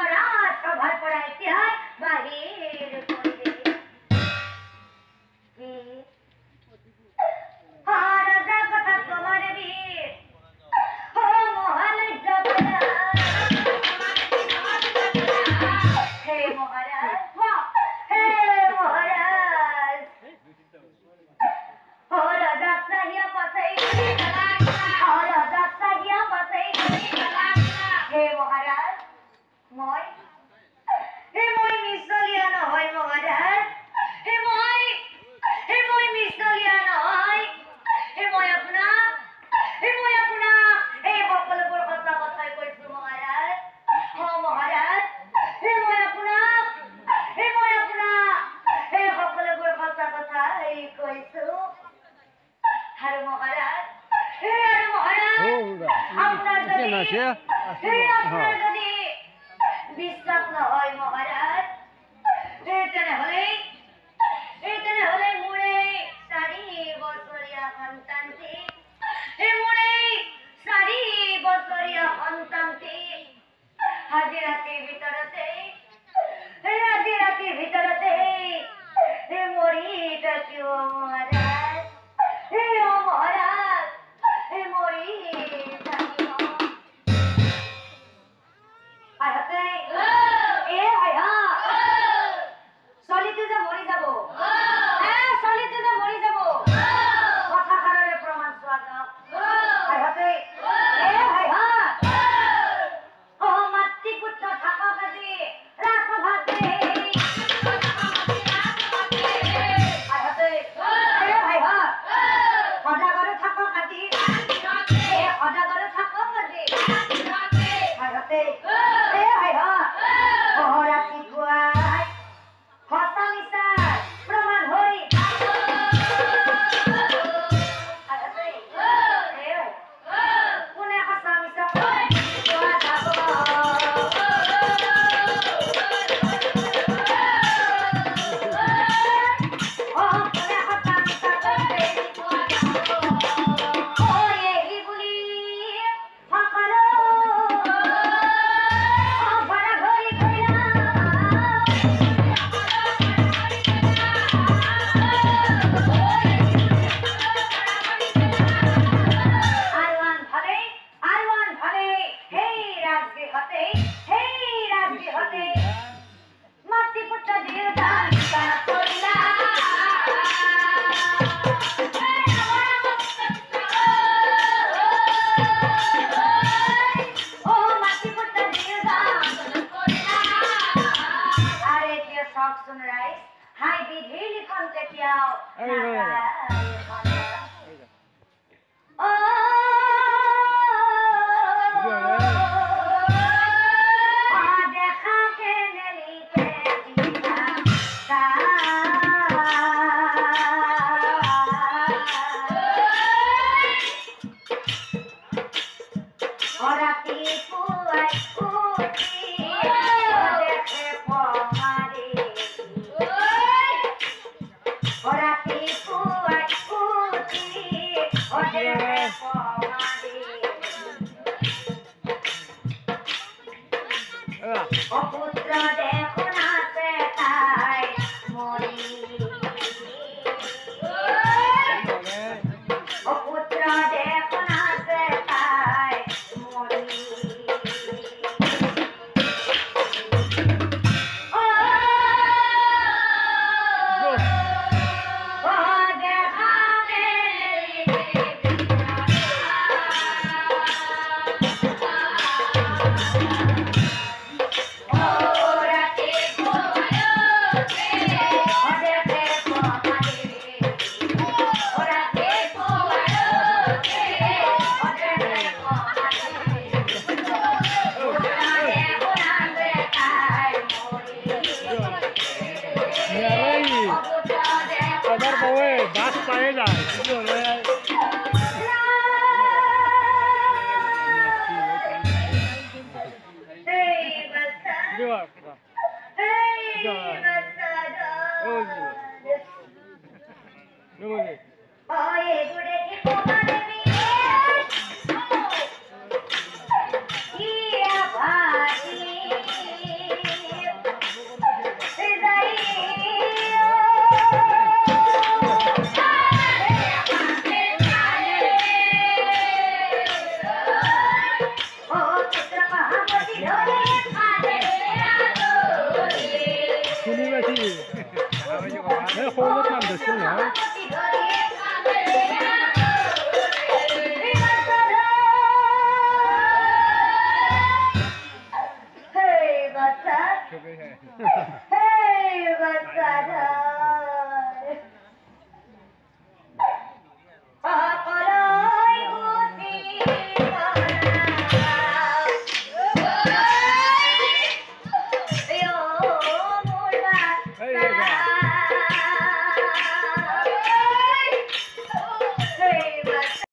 আমরা সভার পড়া ইতিহাস বাহির করবে আর যা কথা তোমার বীর ও মহান জগন্নাথ হে মহারাজ হে মহারাজ ও রাজা সাহিয়া পাসাই ও রাজা সাহিয়া পাসাই হে মহারাজ মই মিছলিয়া নহয় মহারাজ হে মই মিছলিয়া নহয় হে মই আপোনাক এই সকলোবোৰ সঁচা কথাই কৈছো মহাৰাজ হ মহাৰাজ হে মই আপোনাক এই সকলোবোৰ সঁচা কথাই কৈছো আৰু মহাৰাজ আপোনাৰ যদি বিশ্বাস নহয় মহাৰাজ তেনেহলে মোৰ এই 4 বছৰীয়া সন্তানটি আজি ৰাতিৰ ভিতৰতে মৰি থাকিব মহাৰাজ মৰি থাকিব Hai bidhili konte kiao দেখা কে নেলিতে রাতি পুয়াই দেখে পমারে রাতি পুয়াই দেখে পমারে অপুত্র দেখো না পেটায় মরি অপুত্র দেখো না পেটায় মরি বাস পায়ে যায় Oye, gure ki